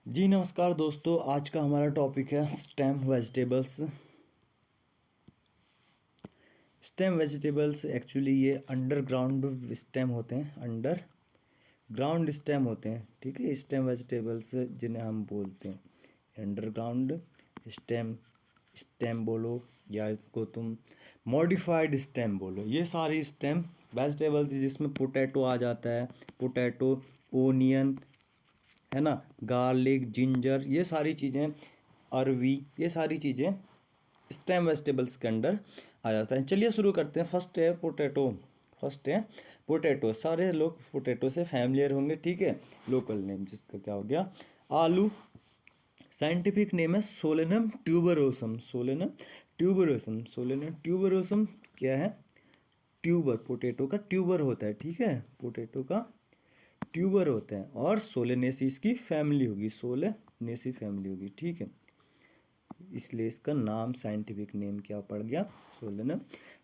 जी नमस्कार दोस्तों, आज का हमारा टॉपिक है stem vegetables. Stem vegetables actually ये अंडरग्राउंड स्टेम होते हैं, अंडर ग्राउंड स्टेम होते हैं। ठीक है, स्टेम वेजिटेबल्स जिन्हें हम बोलते हैं अंडरग्राउंड स्टेम। स्टेम बोलो या इसको तुम मॉडिफाइड स्टेम बोलो, ये सारी स्टेम वेजिटेबल्स जिसमें पोटैटो आ जाता है। पोटैटो, ओनियन, है ना, गार्लिक, जिंजर, ये सारी चीज़ें, अरवी, ये सारी चीज़ें स्टेम वेजिटेबल्स के अंडर आ जाता है। चलिए शुरू करते हैं। फर्स्ट है पोटैटो। फर्स्ट है पोटैटो। सारे लोग पोटैटो से फैमिलियर होंगे। ठीक है, लोकल नेम जिसका क्या हो गया, आलू। साइंटिफिक नेम है Solanum tuberosum. Solanum tuberosum. Solanum tuberosum क्या है? ट्यूबर, पोटैटो का ट्यूबर होता है। ठीक है, पोटैटो का ट्यूबर होते हैं और सोलेनेसीस की फैमिली होगी, सोलेनेसी फैमिली होगी। ठीक है, इसलिए इसका नाम, साइंटिफिक नेम क्या पड़ गया, सोलेनम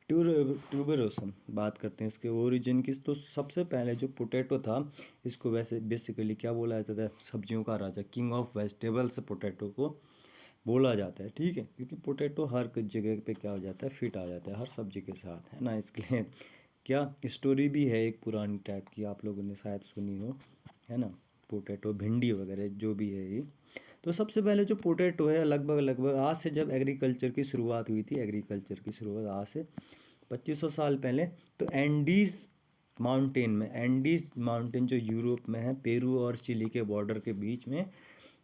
ट्यूबरोसम। बात करते हैं इसके ओरिजिन की। तो सबसे पहले जो पोटैटो था, इसको वैसे बेसिकली क्या बोला जाता था, सब्जियों का राजा, किंग ऑफ वेजिटेबल्स पोटैटो को बोला जाता है। ठीक है, क्योंकि पोटैटो हर जगह पे क्या हो जाता है, फिट आ जाता है हर सब्जी के साथ, है ना। इसके लिए क्या स्टोरी भी है एक पुरानी टाइप की, आप लोगों ने शायद सुनी हो, है ना। पोटैटो, भिंडी वगैरह जो भी है ये। तो सबसे पहले जो पोटैटो है, लगभग लगभग आज से जब एग्रीकल्चर की शुरुआत हुई थी, एग्रीकल्चर की शुरुआत आज से 2500 साल पहले, तो एंडीज माउंटेन में, एंडीज माउंटेन जो यूरोप में है, पेरू और चिली के बॉर्डर के बीच में,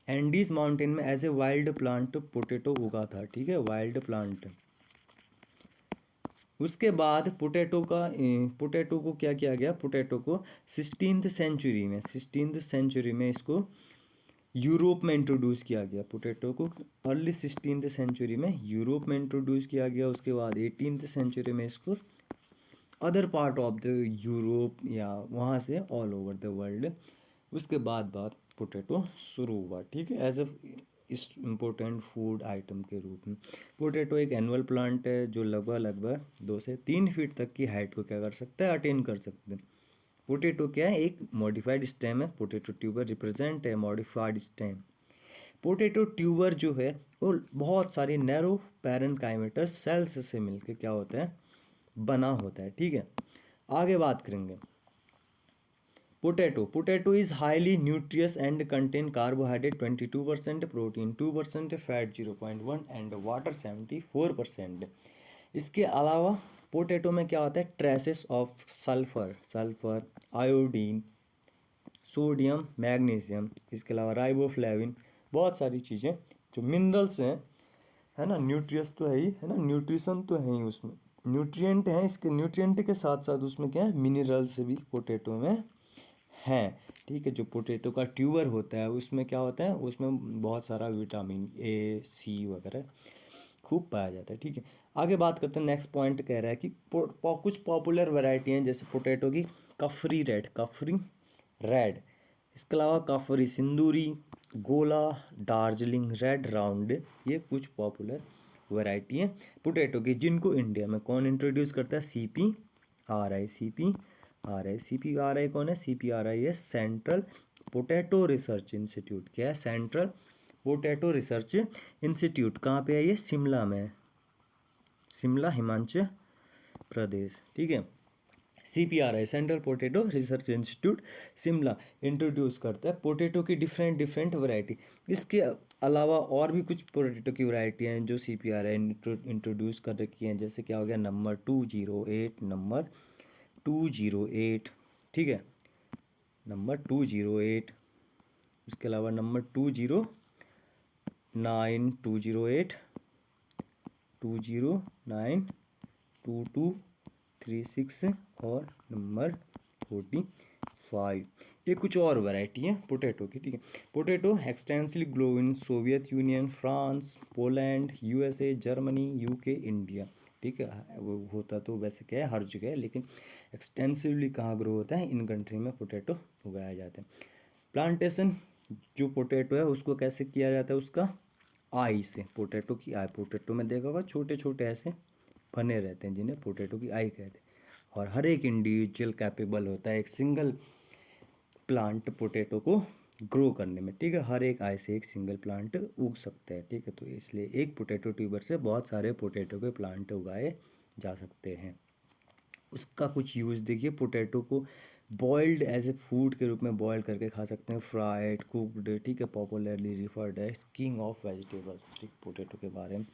एंडीज माउंटेन में as a wild plant potato उगा था। ठीक है, वाइल्ड प्लांट। उसके बाद पोटैटो को क्या किया गया, पोटैटो को 16th सेंचुरी में इसको यूरोप में इंट्रोड्यूस किया गया। पोटैटो को अर्ली 16th सेंचुरी में यूरोप में इंट्रोड्यूस किया गया। उसके बाद 18th सेंचुरी में इसको other part of the Europe या वहाँ से ऑल ओवर द वर्ल्ड। उसके बाद बात पोटैटो शुरू हुआ। ठीक है, एज ए इस इम्पोर्टेंट फूड आइटम के रूप में। पोटैटो एक एनुअल प्लांट है जो लगभग लगभग 2 से 3 फीट तक की हाइट को क्या कर सकता है, अटेन कर सकते हैं। पोटैटो क्या है, एक मॉडिफाइड स्टेम है। पोटैटो ट्यूबर रिप्रेजेंट है मॉडिफाइड स्टेम। पोटैटो ट्यूबर जो है वो बहुत सारी नैरो पैरेनकाइमेटस सेल्स से मिलकर क्या होता है, बना होता है। ठीक है, आगे बात करेंगे। Potato is highly nutritious and contain carbohydrate 22%, protein 2%, fat 0.1 and water 74%। इसके अलावा पोटैटो में क्या होता है, traces of sulphur, iodine, sodium, magnesium, इसके अलावा राइबोफ्लेविन, बहुत सारी चीज़ें जो मिनरल्स हैं, है ना। न्यूट्रियस तो है ही, है ना, न्यूट्रिशन तो है ही उसमें, न्यूट्रिएंट हैं। इसके न्यूट्रिएंट के साथ साथ उसमें क्या है, मिनरल्स भी पोटैटो में हैं। ठीक है, जो पोटैटो का ट्यूबर होता है उसमें क्या होता है, उसमें बहुत सारा विटामिन ए, सी वगैरह खूब पाया जाता है। ठीक है, आगे बात करते हैं। नेक्स्ट पॉइंट कह रहा है कि कुछ पॉपुलर वैरायटी हैं जैसे पोटैटो की कफरी रेड, इसके अलावा कफरी सिंदूरी, गोला, दार्जिलिंग रेड राउंड, ये कुछ पॉपुलर वैरायटी हैं पोटैटो की, जिनको इंडिया में कौन इंट्रोड्यूस करता है, सी पी आर आई कौन है, सी पी आर आई है सेंट्रल पोटैटो रिसर्च इंस्टीट्यूट। क्या है, सेंट्रल पोटैटो रिसर्च इंस्टीट्यूट। कहाँ पे है ये, शिमला में है, शिमला, हिमाचल प्रदेश। ठीक है, CPRI central potato research institute Shimla introduce करता है पोटैटो की डिफरेंट डिफरेंट वैरायटी। इसके अलावा और भी कुछ पोटैटो की वैरायटी हैं जो CPRI इंट्रोड्यूस कर रखी हैं, जैसे क्या हो गया, नंबर 208। ठीक है, नंबर 208। उसके अलावा नंबर 209, 208, 209, 2236 और नंबर 45। ये कुछ और वैरायटी है पोटैटो की। ठीक है, potato extensively grow in Soviet union, France, Poland, USA, Germany, UK, India. ठीक है, वो होता तो वैसे क्या है हर जगह, लेकिन एक्सटेंसिवली कहाँ ग्रो होता है, इन कंट्री में पोटैटो उगाया जाता है। प्लांटेशन जो पोटैटो है उसको कैसे किया जाता है, उसका आई से, पोटैटो की आई, पोटैटो में देखा होगा छोटे छोटे ऐसे बने रहते हैं जिन्हें पोटैटो की आई कहते हैं। और हर एक इंडिविजुअल कैपेबल होता है एक सिंगल प्लांट पोटैटो को ग्रो करने में, ठीक है। हर एक आय से एक सिंगल प्लांट उग सकता है, ठीक है। तो इसलिए एक पोटैटो ट्यूबर से बहुत सारे पोटैटो के प्लांट उगाए जा सकते हैं। उसका कुछ यूज़ देखिए, पोटैटो को बॉइल्ड एज ए फूड के रूप में बॉयल करके खा सकते हैं, फ्राइड, कुकड, ठीक है। Popularly referred as king of vegetables, ठीक, पोटैटो के बारे में।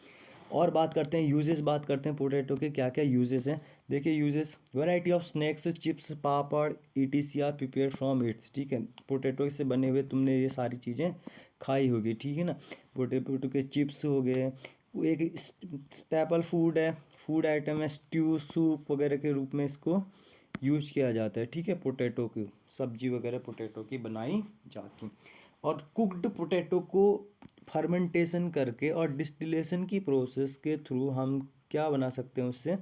और बात करते हैं यूजेस, बात करते हैं पोटैटो के क्या क्या यूजेस हैं। देखिए uses, variety of snacks, chips, papad, etc are prepare from its, ठीक है। पोटैटो से बने हुए तुमने ये सारी चीज़ें खाई होगी, ठीक है ना। पोटैटो के चिप्स हो गए, वो एक स्टेपल फूड है, फूड आइटम है, स्ट्यू, सूप वगैरह के रूप में इसको यूज़ किया जाता है, ठीक है। पोटैटो की सब्जी वगैरह पोटैटो की बनाई जाती। और कुक्ड पोटैटो को फर्मेंटेशन करके और डिस्टिलेशन की प्रोसेस के थ्रू हम क्या बना सकते हैं, उससे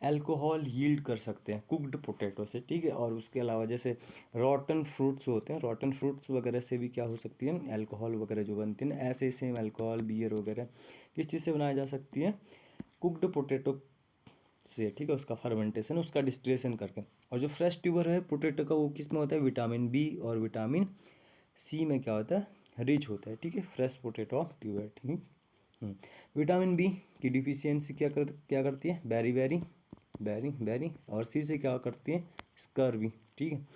अल्कोहल यील्ड कर सकते हैं कुक्ड पोटैटो से, ठीक है। और उसके अलावा जैसे रॉटन फ्रूट्स होते हैं, रॉटन फ्रूट्स वगैरह से भी क्या हो सकती है, अल्कोहल वगैरह जो बनती है ना, ऐसे सेम अल्कोहल, बियर वगैरह किस चीज़ से बनाई जा सकती है, कुक्ड पोटैटो से, ठीक है। उसका फर्मेंटेशन, उसका डिस्टिलेशन करके। और जो फ्रेश ट्यूबर है पोटैटो का, वो किस में होता है, विटामिन बी और विटामिन सी में क्या होता है, रिच होता है, ठीक है। फ्रेश पोटैटो ऑफ ट्यूबर, ठीक। विटामिन बी की डिफिशियंसी क्या करती है, बेरी बेरी बेरी बेरी, और सी से क्या करती है, स्कर्वी, ठीक है।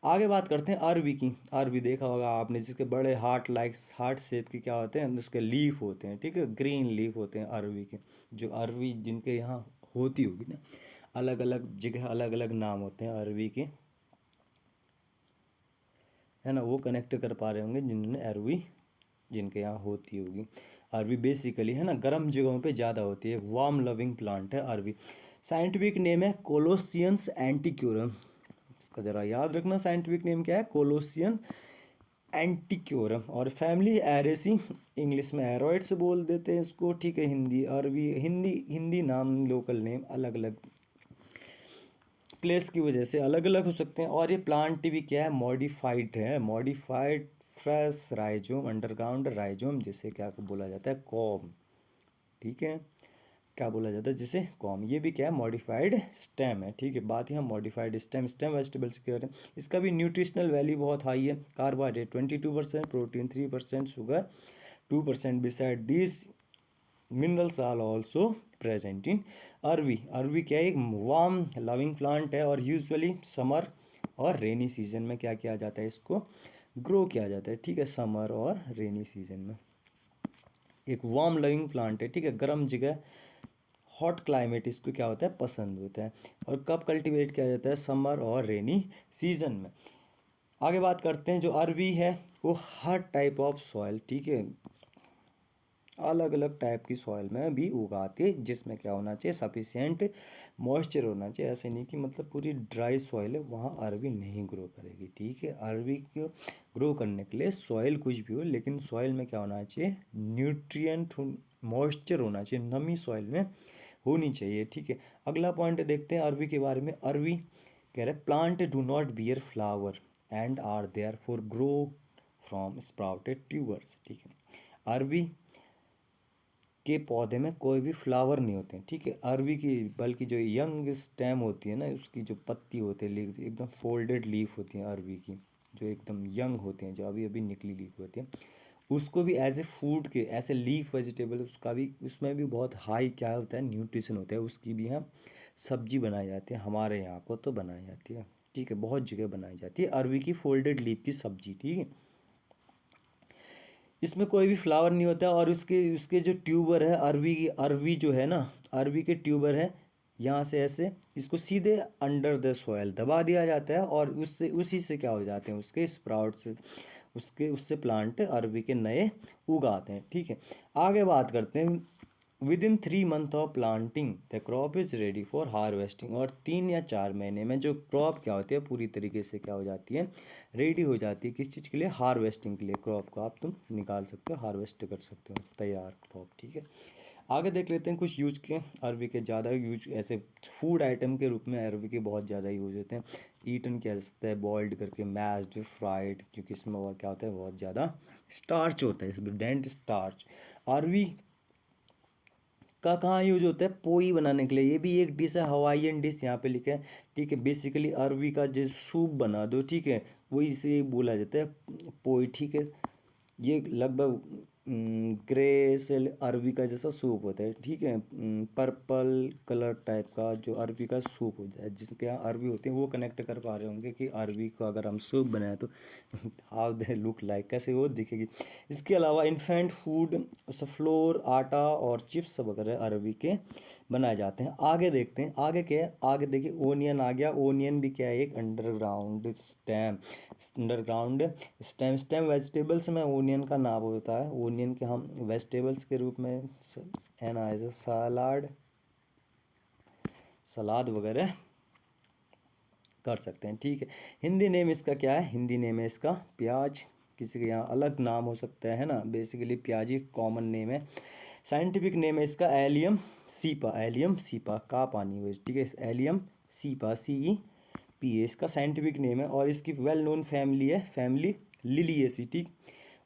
आगे बात करते हैं अरवी की। अरवी देखा होगा आपने, जिसके बड़े हार्ट शेप के क्या होते हैं, उसके लीफ होते हैं, ठीक है। ग्रीन लीफ होते हैं अरवी के। जो अरवी जिनके यहाँ होती होगी ना, अलग अलग जगह अलग अलग नाम होते हैं अरवी के, है ना। वो कनेक्ट कर पा रहे होंगे जिन्होंने अरवी जिनके यहाँ होती होगी। अरवी बेसिकली, है ना, गर्म जगहों पे ज़्यादा होती है, वार्म लविंग प्लांट है अरवी। साइंटिफिक नेम है कोलोसियंस एंटिक्योरम। इसका ज़रा याद रखना, साइंटिफिक नेम क्या है, कोलोसियन एंटिक्योरम। और फैमिली एरेसी, इंग्लिश में एरोइड्स बोल देते हैं इसको, ठीक है। हिंदी अरवी, हिंदी हिंदी नाम, लोकल नेम अलग अलग प्लेस की वजह से अलग अलग हो सकते हैं। और ये प्लांट भी क्या है, मॉडिफाइड है, modified fresh rhizome, underground rhizome, जिसे क्या बोला जाता है, कॉम, ठीक है। क्या बोला जाता है जिसे, कॉम। ये भी क्या है, मॉडिफाइड स्टेम है, ठीक है। बात ही हम मॉडिफाइड स्टेम, स्टेम वेजिटेबल्स की करें, इसका भी न्यूट्रिशनल वैल्यू बहुत हाई है। Carbohydrate 22%, protein 3%, sugar 2%। Beside this minerals are also present in arvi. अरवी क्या है, एक वार्म लविंग प्लांट है, और यूजुअली समर और रेनी सीजन में क्या किया जाता है, इसको ग्रो किया जाता है, ठीक है। समर और रेनी सीजन में एक वार्म लविंग प्लांट है, ठीक है। गर्म जगह, हॉट क्लाइमेट इसको क्या होता है, पसंद होता है। और कब कल्टीवेट किया जाता है, समर और रेनी सीजन में। आगे बात करते हैं, जो अरवी है वो हर टाइप ऑफ सॉइल, ठीक है, अलग अलग टाइप की सॉइल में भी उगाते हैं, जिसमें क्या होना चाहिए, सफिशिएंट मॉइस्चर होना चाहिए। ऐसे नहीं कि मतलब पूरी ड्राई सॉइल है वहाँ अरवी नहीं ग्रो करेगी, ठीक है। अरवी को ग्रो करने के लिए सॉइल कुछ भी हो, लेकिन सॉइल में क्या होना चाहिए, न्यूट्रिएंट मॉइस्चर होना चाहिए, नमी सॉइल में होनी चाहिए, ठीक है। अगला पॉइंट देखते हैं अरवी के बारे में। अरवी कह रहे plant do not bear flower and are therefore grow from sprouted tubers, ठीक है। अरवी के पौधे में कोई भी फ्लावर नहीं होते हैं, ठीक है। अरवी की बल्कि जो यंग स्टेम होती है ना, उसकी जो पत्ती होती है, लीफ एकदम फोल्डेड लीफ होती है अरवी की, जो एकदम यंग होते हैं, जो अभी अभी निकली लीफ होती है, उसको भी एज ए फूड के, एज ए लीफ वेजिटेबल, उसका भी, उसमें भी बहुत हाई क्या होता है, न्यूट्रिशन होता है, उसकी भी हम सब्जी बनाई जाती है, हमारे यहाँ को तो बनाई जाती है, ठीक है। बहुत जगह बनाई जाती है अरवी की फोल्डेड लीफ की सब्जी, ठीक है। इसमें कोई भी फ्लावर नहीं होता, और उसके उसके जो ट्यूबर है, अरवी जो है ना, अरवी के ट्यूबर है, यहाँ से ऐसे इसको सीधे अंडर द सॉयल दबा दिया जाता है, और उससे उसी से क्या हो जाते हैं, उसके स्प्राउट से, उसके उससे प्लांट अरवी के नए उगाते हैं, ठीक है। आगे बात करते हैं, with in 3 month of planting the crop is ready for harvesting. और 3 या 4 महीने में जो क्रॉप क्या होती है, पूरी तरीके से क्या हो जाती है, रेडी हो जाती है, किस चीज़ के लिए, हार्वेस्टिंग के लिए। क्रॉप को आप तुम निकाल सकते हो, हार्वेस्ट कर सकते हो, तैयार क्रॉप, ठीक है। आगे देख लेते हैं कुछ यूज के अरवी के, ज़्यादा यूज ऐसे फूड आइटम के रूप में अरवी के बहुत ज़्यादा यूज होते हैं। ईटन किया जाता है, बॉइल्ड करके, मैश्ड, फ्राइड, क्योंकि इसमें और क्या होता है, बहुत ज़्यादा स्टार्च होता है, इसमें डेंट स्टार्च। अरवी का कहाँ यूज होता है, पोई बनाने के लिए। ये भी एक डिश है, हवाईयन डिश यहाँ पे लिखा है, ठीक है। बेसिकली अरवी का जो सूप बना दो, ठीक है, वही से बोला जाता है पोई, ठीक है। ये लगभग ग्रे से अरबी का जैसा सूप होता है, ठीक है। पर्पल कलर टाइप का जो अरबी का सूप होता है, जिसके यहाँ अरबी होती है, वो कनेक्ट कर पा रहे होंगे कि अरबी को अगर हम सूप बनाए तो हाउ दे लुक लाइक, कैसे वो दिखेगी। इसके अलावा इन्फेंट फूड, फ्लोर, आटा और चिप्स वगैरह अरबी के बनाए जाते हैं। आगे देखते हैं आगे क्या है। आगे देखिए ओनियन आ गया। ओनियन भी क्या है, एक underground stem. Underground stem. Stem vegetables में ओनियन का नाम होता है। ओनियन के हम वेजिटेबल्स के रूप में एन एज सलाद, सलाद वगैरह कर सकते हैं, ठीक है। हिंदी नेम इसका क्या है, हिंदी नेम है इसका प्याज। किसी के यहाँ अलग नाम हो सकता है ना, बेसिकली प्याज ही कॉमन नेम है। साइंटिफिक नेम है इसका एलियम सीपा। एलियम सीपा का पानी हुई, ठीक है। एलियम सीपा, CEPA इसका साइंटिफिक नेम है। और इसकी वेल नोन फैमिली है, फैमिली लिलिएसी, ठीक।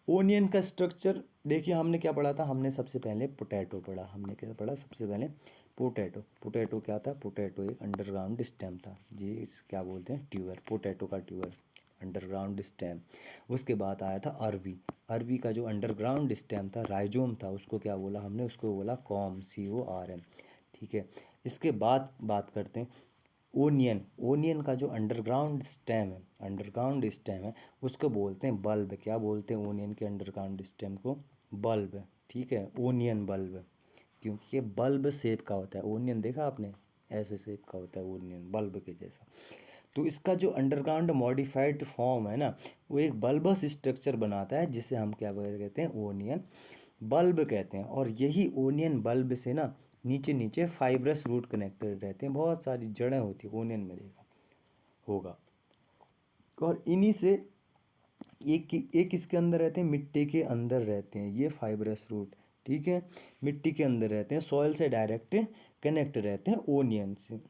ओनियन का स्ट्रक्चर देखिए, हमने क्या पढ़ा था, हमने सबसे पहले पोटैटो पढ़ा। हमने क्या पढ़ा सबसे पहले, पोटैटो। पोटैटो क्या था, पोटैटो एक अंडरग्राउंड स्टेम था जी, इस क्या बोलते हैं, ट्यूबर, पोटैटो का ट्यूबर, अंडरग्राउंड स्टेम। उसके बाद आया था अरबी। अरबी का जो अंडरग्राउंड स्टेम था, राइजोम था, उसको क्या बोला हमने, उसको बोला कॉम, CORM, ठीक है। इसके बाद बात करते हैं ओनियन। ओनियन का जो अंडरग्राउंड स्टेम है, अंडरग्राउंड स्टेम है, उसको बोलते हैं बल्ब। क्या बोलते हैं ओनियन के अंडरग्राउंड स्टेम को, बल्ब, ठीक है। ओनियन बल्ब, क्योंकि ये बल्ब शेप का होता है। ओनियन देखा आपने, ऐसे शेप का होता है ओनियन, बल्ब के जैसा। तो इसका जो अंडरग्राउंड मॉडिफाइड फॉर्म है ना, वो एक बल्बस स्ट्रक्चर बनाता है, जिसे हम क्या कहते हैं, ओनियन बल्ब कहते हैं। और यही ओनियन बल्ब से ना नीचे नीचे फाइब्रस रूट कनेक्टेड रहते हैं, बहुत सारी जड़ें होती है ओनियन में, देखा होगा। और इन्हीं से एक इसके अंदर रहते हैं, मिट्टी के अंदर रहते हैं ये फाइब्रस रूट, ठीक है। मिट्टी के अंदर रहते हैं, सॉइल से डायरेक्ट कनेक्ट रहते हैं ओनियन से।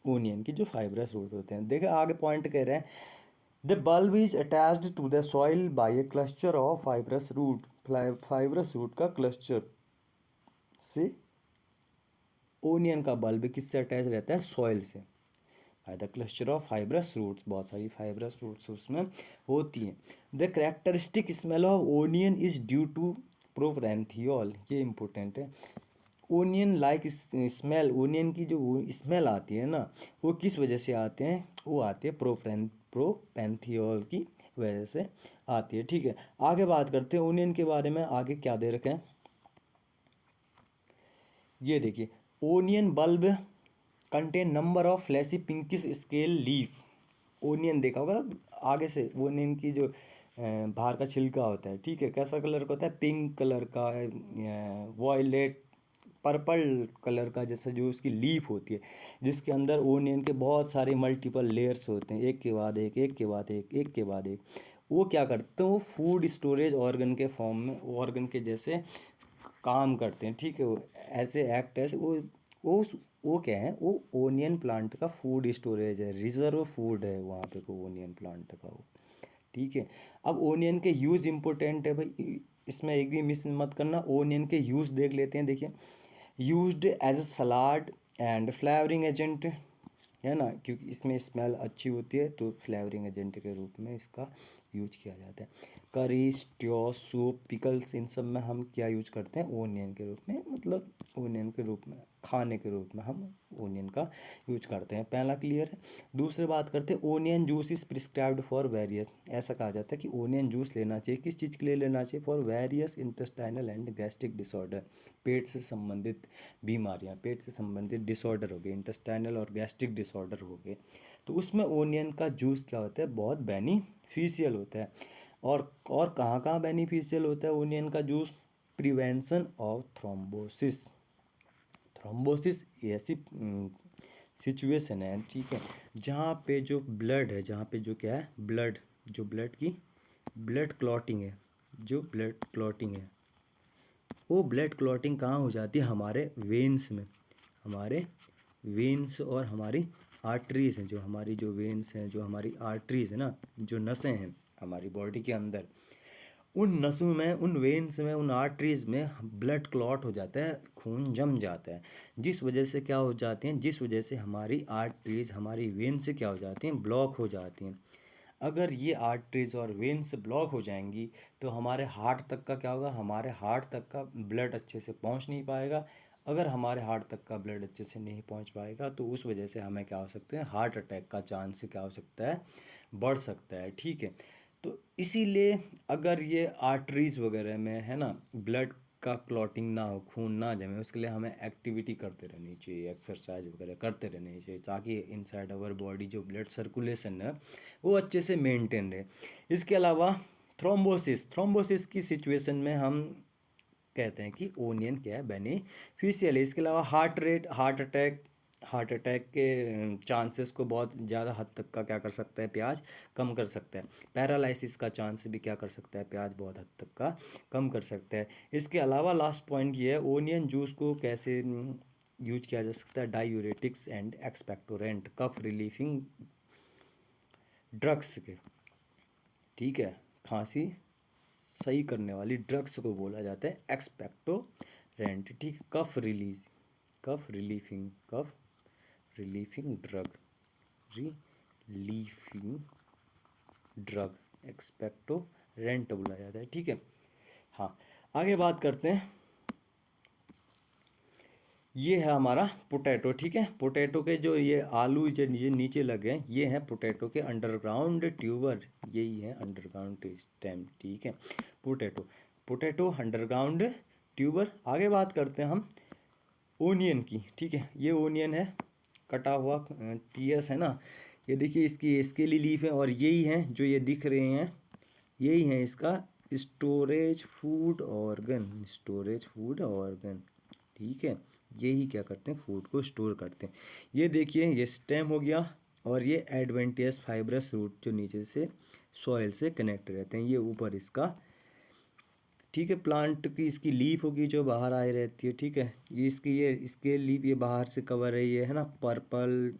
ओनियन की जो फाइब्रस रूट होते हैं, देखिए आगे पॉइंट कह रहे हैं, the bulb is attached to the soil by a cluster of fibrous root. Fibrous root का क्लस्टर से ओनियन का बल्ब किससे अटैच रहता है, सॉइल से, by the cluster of fibrous roots. बहुत सारी फाइब्रस रूट्स उसमें होती हैं। The characteristic smell of onion is due to propanethiol, ये इंपॉर्टेंट है। ओनियन लाइक स्मेल, ओनियन की जो स्मेल आती है ना, वो किस वजह से आते हैं, वो आती है प्रोपैंथियोल की वजह से आती है, ठीक है। आगे बात करते हैं ओनियन के बारे में। आगे क्या दे रखे हैं, ये देखिए, onion bulb contain number of fleshy pinkish scale leaf. Onion देखा होगा आगे से, ओनियन की जो बाहर का छिलका होता है, ठीक है, कैसा कलर का होता है, पिंक कलर का, वॉयलेट पर्पल कलर का, जैसा जो उसकी लीफ होती है, जिसके अंदर ओनियन के बहुत सारे मल्टीपल लेयर्स होते हैं, एक के बाद एक, एक के बाद एक, एक के बाद एक। वो क्या करते हैं, वो फूड स्टोरेज ऑर्गन के फॉर्म में, ऑर्गन के जैसे काम करते हैं, ठीक है। वो ऐसे एक्ट, ऐसे वो वो क्या है, वो ओनियन प्लांट का फूड स्टोरेज है, रिजर्व फूड है वहाँ पे को ओनियन प्लांट का वो, ठीक है। अब ओनियन के यूज़ इम्पोर्टेंट है भाई, इसमें एक भी मिस मत करना। ओनियन के यूज़ देख लेते हैं, देखिए, used as a salad and flavouring agent, है ना, क्योंकि इसमें स्मेल अच्छी होती है, तो फ्लेवरिंग एजेंट के रूप में इसका यूज किया जाता है। करी, स्ट्यू, सूप, पिकल्स, इन सब में हम क्या यूज करते हैं, ओनियन के रूप में, मतलब ओनियन के रूप में, खाने के रूप में हम ओनियन का यूज करते हैं। पहला क्लियर है। दूसरी बात करते हैं, onion juice is prescribed for various. ऐसा कहा जाता है कि ओनियन जूस लेना चाहिए, किस चीज़ के लिए लेना चाहिए, for various intestinal and gastric disorder. पेट से संबंधित बीमारियां, पेट से संबंधित डिसऑर्डर हो गए, इंटेस्टाइनल और गैस्ट्रिक डिसऑर्डर हो गए, तो उसमें ओनियन का जूस क्या होता है, बहुत बेनिफिशियल होता है। और कहाँ कहाँ बेनिफिशियल होता है ओनियन का juice, prevention of thrombosis. Thrombosis ऐसी सिचुएशन है, ठीक है, जहाँ पे जो ब्लड है, जहाँ पे जो क्या है, ब्लड, जो ब्लड की ब्लड क्लॉटिंग है, जो ब्लड क्लॉटिंग है, वो ब्लड क्लॉटिंग कहाँ हो जाती है, हमारे वेन्स में। हमारे वेन्स और हमारी आर्टरीज हैं, जो हमारी जो वेन्स हैं, जो हमारी आर्टरीज है ना, जो नसें हैं हमारी बॉडी के अंदर, उन नसों में, उन वेन्स में, उन आर्टरीज में ब्लड क्लॉट हो जाता है, खून जम जाता है, जिस वजह से क्या हो जाती हैं, जिस वजह से हमारी आर्टरीज, हमारी वेन से क्या हो जाती हैं, ब्लॉक हो जाती हैं। अगर ये आर्टरीज और वेन्स ब्लॉक हो जाएंगी तो हमारे हार्ट तक का क्या होगा, हमारे हार्ट तक का ब्लड अच्छे से पहुंच नहीं पाएगा। अगर हमारे हार्ट तक का ब्लड अच्छे से नहीं पहुंच पाएगा तो उस वजह से हमें क्या हो सकते हैं, हार्ट अटैक का चांस क्या हो सकता है, बढ़ सकता है। ठीक है, तो इसीलिए अगर ये आर्टरीज वगैरह में है ना ब्लड का क्लॉटिंग ना हो, खून ना जमे, उसके लिए हमें एक्टिविटी करते रहनी चाहिए, एक्सरसाइज वगैरह करते रहनी चाहिए, ताकि इनसाइड आवर बॉडी जो ब्लड सर्कुलेशन है वो अच्छे से मेंटेन रहे। इसके अलावा थ्रोम्बोसिस, थ्रोम्बोसिस की सिचुएशन में हम कहते हैं कि ओनियन क्या है, बेनिफिशियल है। इसके अलावा हार्ट अटैक के चांसेस को बहुत ज़्यादा हद तक का क्या कर सकता है, प्याज कम कर सकता है। पैरालिसिस का चांस भी क्या कर सकता है, प्याज बहुत हद तक का कम कर सकता है। इसके अलावा लास्ट पॉइंट ये है, ओनियन जूस को कैसे यूज किया जा सकता है, diuretics and expectorant, cough relieving drugs के। ठीक है, खांसी सही करने वाली ड्रग्स को बोला जाता है एक्सपेक्टोरेंट। ठीक, cough relieving drug, relieving drug expectorant बोला जाता है। ठीक है, हाँ, आगे बात करते हैं। ये है हमारा पोटैटो। ठीक है, पोटैटो के जो ये आलू जो ये नीचे लगे हैं, ये हैं पोटैटो के अंडरग्राउंड ट्यूबर, यही है अंडरग्राउंड स्टेम। ठीक है, पोटैटो, पोटैटो अंडरग्राउंड ट्यूबर। आगे बात करते हैं हम ओनियन की। ठीक है, ये ओनियन है, कटा हुआ टीएस है ना, ये देखिए इसकी स्केली लीफ है, और यही है जो ये दिख रहे हैं, यही है इसका storage food organ, storage food organ. ठीक है, यही क्या करते हैं, फूड को स्टोर करते हैं। ये देखिए ये स्टेम हो गया, और ये एडवेंटियस फाइब्रस रूट जो नीचे से सॉइल से कनेक्ट रहते हैं, ये ऊपर इसका। ठीक है, प्लांट की इसकी लीफ होगी जो बाहर आई रहती है। ठीक है, ये इसके लीफ ये बाहर से कवर है ना, पर्पल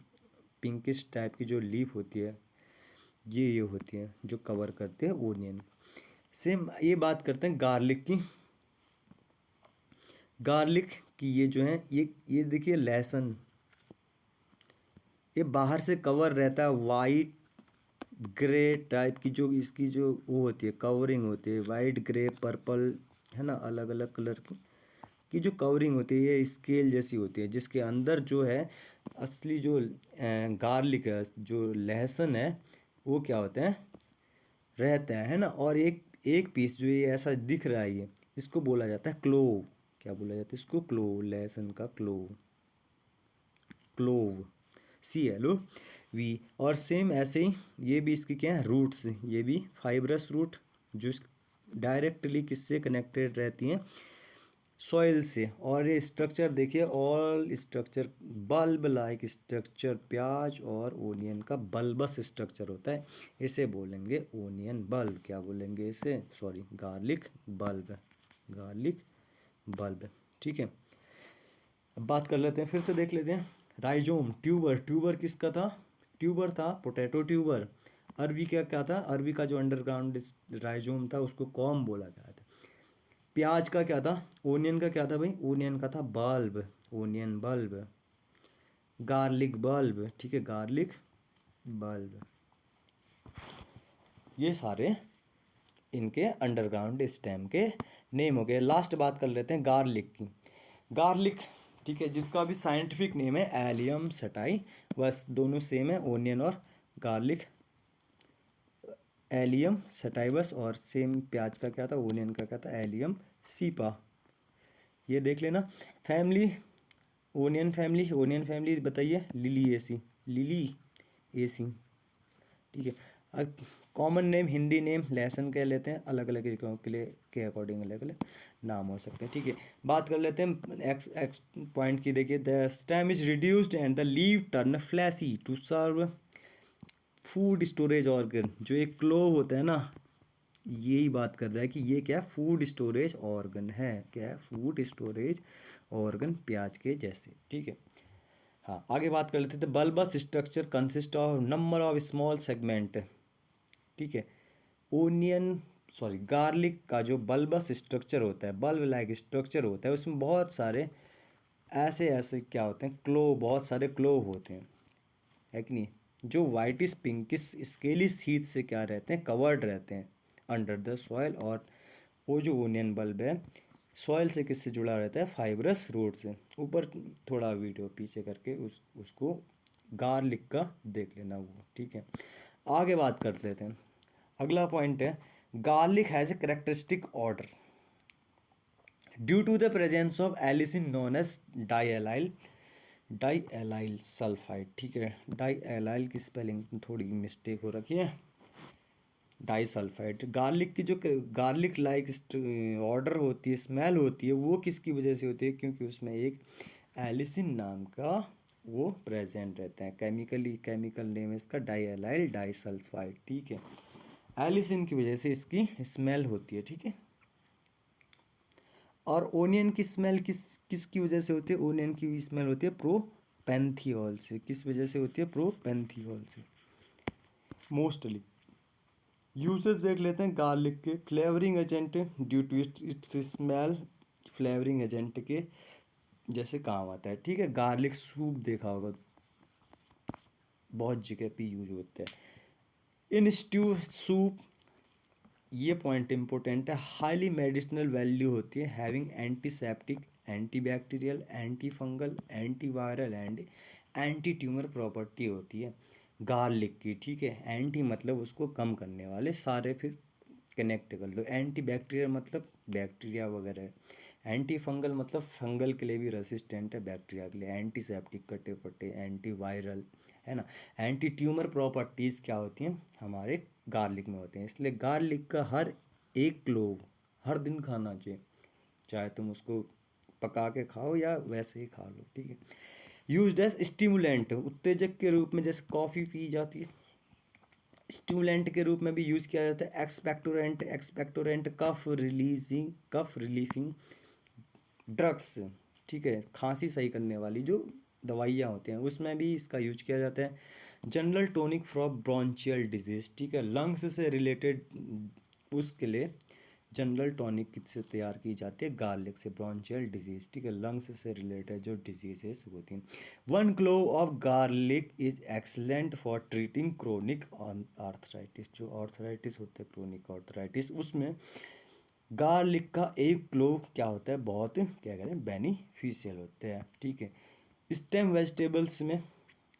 पिंकिश टाइप की जो लीफ होती है, ये होती है जो कवर करते हैं ओनियन। सेम ये बात करते हैं गार्लिक की। गार्लिक की ये जो है, ये देखिए लहसुन, ये बाहर से कवर रहता है वाइट ग्रे टाइप की, जो इसकी जो वो होती है कवरिंग होती है, वाइट ग्रे पर्पल है ना, अलग अलग कलर की जो कवरिंग होती है, ये स्केल जैसी होती है, जिसके अंदर जो है असली जो गार्लिक है, जो लहसुन है, वो क्या होते हैं, रहता है ना। और एक एक पीस जो ये ऐसा दिख रहा है, ये इसको बोला जाता है क्लोव। क्या बोला जाता है इसको, क्लोव, लहसुन का क्लोव, क्लोव, CLOV। और सेम ऐसे ही ये भी इसकी क्या है, रूट्स, ये भी फाइब्रस रूट, जो डायरेक्टली किससे कनेक्टेड रहती हैं, सॉइल से। और ये स्ट्रक्चर देखिए, all structure bulb like structure, प्याज और ओनियन का बल्बस स्ट्रक्चर होता है, इसे बोलेंगे ओनियन बल्ब। क्या बोलेंगे इसे, sorry, garlic bulb, garlic bulb. ठीक है, अब बात कर लेते हैं, फिर से देख लेते हैं। राइजोम, ट्यूबर, ट्यूबर किसका था, ट्यूबर था पोटैटो ट्यूबर। अरबी का क्या था, अरबी का जो अंडरग्राउंड राइजोम था उसको कॉम बोला गया था। प्याज का क्या था, ओनियन का क्या था भाई, ओनियन का था bulb, onion bulb, garlic bulb. ठीक है, गार्लिक बल्ब। ये सारे इनके अंडरग्राउंड स्टेम के नेम हो गए। लास्ट बात कर लेते हैं गार्लिक की। गार्लिक, ठीक है, जिसका भी साइंटिफिक नेम है एलियम सटाई, बस दोनों सेम है, ओनियन और गार्लिक, एलियम सटाइवस। और सेम प्याज का क्या था, ओनियन का क्या था, एलियम सीपा। ये देख लेना। फैमिली, ओनियन फैमिली बताइए, लिलिएसी, लिली एसी। ठीक है, अब कॉमन नेम, हिंदी नेम लहसुन कह लेते हैं, अलग अलग जगहों के लिए के अकॉर्डिंग अलग अलग नाम हो सकते हैं। ठीक है, बात कर लेते हैं एक्स एक्स पॉइंट की। देखिए, the stem is reduced and the leave turn fleshy to serve food storage organ. जो एक क्लोव होता है ना, यही बात कर रहा है कि ये क्या फूड स्टोरेज ऑर्गन है, क्या है, फूड स्टोरेज ऑर्गन, प्याज के जैसे। ठीक है, हाँ, आगे बात कर लेते थे। Bulbous structure consist of number of small segment. ठीक है, ओनियन, सॉरी, गार्लिक का जो बल्बस स्ट्रक्चर होता है, बल्ब लाइक स्ट्रक्चर होता है, उसमें बहुत सारे ऐसे ऐसे क्या होते हैं, क्लोव, बहुत सारे क्लोव होते हैं, है कि नहीं। जो वाइटिस पिंकिस स्केली सीड से क्या रहते हैं, कवर्ड रहते हैं अंडर द सॉयल। और वो जो ओनियन बल्ब है सॉयल से किससे जुड़ा रहता है, फाइब्रस रूट से। ऊपर थोड़ा वीडियो पीछे करके उसको गार्लिक का देख लेना वो, ठीक है। आगे बात कर लेते हैं। अगला पॉइंट है garlic has a characteristic odour due to the presence of allicin known as di allyl sulphide, ठीक है। डाई एलाइल की स्पेलिंग में थोड़ी मिस्टेक हो रखी है, डाई सल्फाइड। गार्लिक की जो गार्लिक लाइक ऑर्डर होती है, स्मेल होती है, वो किसकी वजह से होती है, क्योंकि उसमें एक एलिसिन नाम का वो प्रेजेंट रहता है। केमिकल नेम है इसका डाई एलाइल डाई सल्फाइड, ठीक है। एलिसिन की वजह से इसकी स्मेल होती है, ठीक है। और ओनियन की स्मेल किसकी वजह से होती है, ओनियन की स्मेल होती है प्रोपेंथियोल से। किस वजह से होती है, प्रोपेंथियोल से मोस्टली। यूसेस देख लेते हैं गार्लिक के। Flavouring agent due to its smell, flavouring agent के जैसे काम आता है, ठीक है। गार्लिक सूप देखा होगा, बहुत जगह पे यूज होता है। इन स्ट्यू सूप, ये पॉइंट इंपॉर्टेंट है, हाईली मेडिसिनल वैल्यू होती है, having antiseptic, antibacterial, anti fungal, antiviral and anti tumour property होती है गार्लिक की, ठीक है। एंटी मतलब उसको कम करने वाले सारे, फिर कनेक्ट कर लो। एंटी बैक्टीरियल मतलब बैक्टीरिया वगैरह, एंटी फंगल मतलब फंगल के लिए भी रेसिस्टेंट है बैक्टीरिया के लिए, एंटीसेप्टिक कटे फटे, एंटी वायरल, है ना। एंटी ट्यूमर प्रॉपर्टीज़ क्या होती हैं, हमारे गार्लिक में होते हैं। इसलिए गार्लिक का हर एक क्लोव हर दिन खाना चाहिए, चाहे तुम उसको पका के खाओ या वैसे ही खा लो, ठीक है। यूज्ड एज स्टिमुलेंट, उत्तेजक के रूप में, जैसे कॉफ़ी पी जाती है, स्टिमुलेंट के रूप में भी यूज़ किया जाता है। एक्सपेक्टोरेंट कफ रिलीफिंग ड्रग्स, ठीक है, खांसी सही करने वाली जो दवाइयाँ होती हैं उसमें भी इसका यूज किया जाता है। General tonic for bronchial disease, ठीक है, लंग्स से रिलेटेड उसके लिए जनरल टॉनिक किससे तैयार की जाती है, गार्लिक से। ब्रोंचियल डिजीज़, ठीक है, लंग्स से रिलेटेड जो डिजीजेस होती हैं। 1 clove of garlic is excellent for treating chronic arthritis, जो आर्थराइटिस होता है क्रोनिक आर्थराइटिस, उसमें गार्लिक का एक क्लोव क्या होता है, बहुत क्या करें बेनिफिशियल होते हैं, ठीक है। स्टेम वेजिटेबल्स में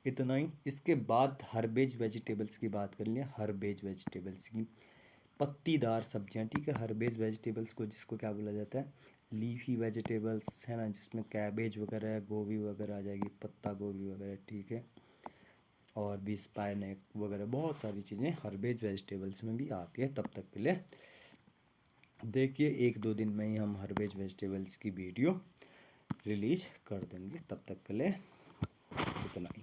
इतना ही। इसके बाद हर्बेज वेजिटेबल्स की बात कर लिया, हर्बेज वेजिटेबल्स की पत्तीदार सब्जियां, ठीक है। हर्बेज वेजिटेबल्स को जिसको क्या बोला जाता है, लीफी वेजिटेबल्स, है ना, जिसमें कैबेज वगैरह गोभी वगैरह आ जाएगी, पत्ता गोभी वगैरह, ठीक है। और भी स्पाइनक वगैरह बहुत सारी चीज़ें हर्बेज वेजिटेबल्स में भी आती है। तब तक के लिए देखिए 1-2 दिन में ही हम हर्बेज वेजिटेबल्स की वीडियो रिलीज कर देंगे। तब तक के लिए इतना ही।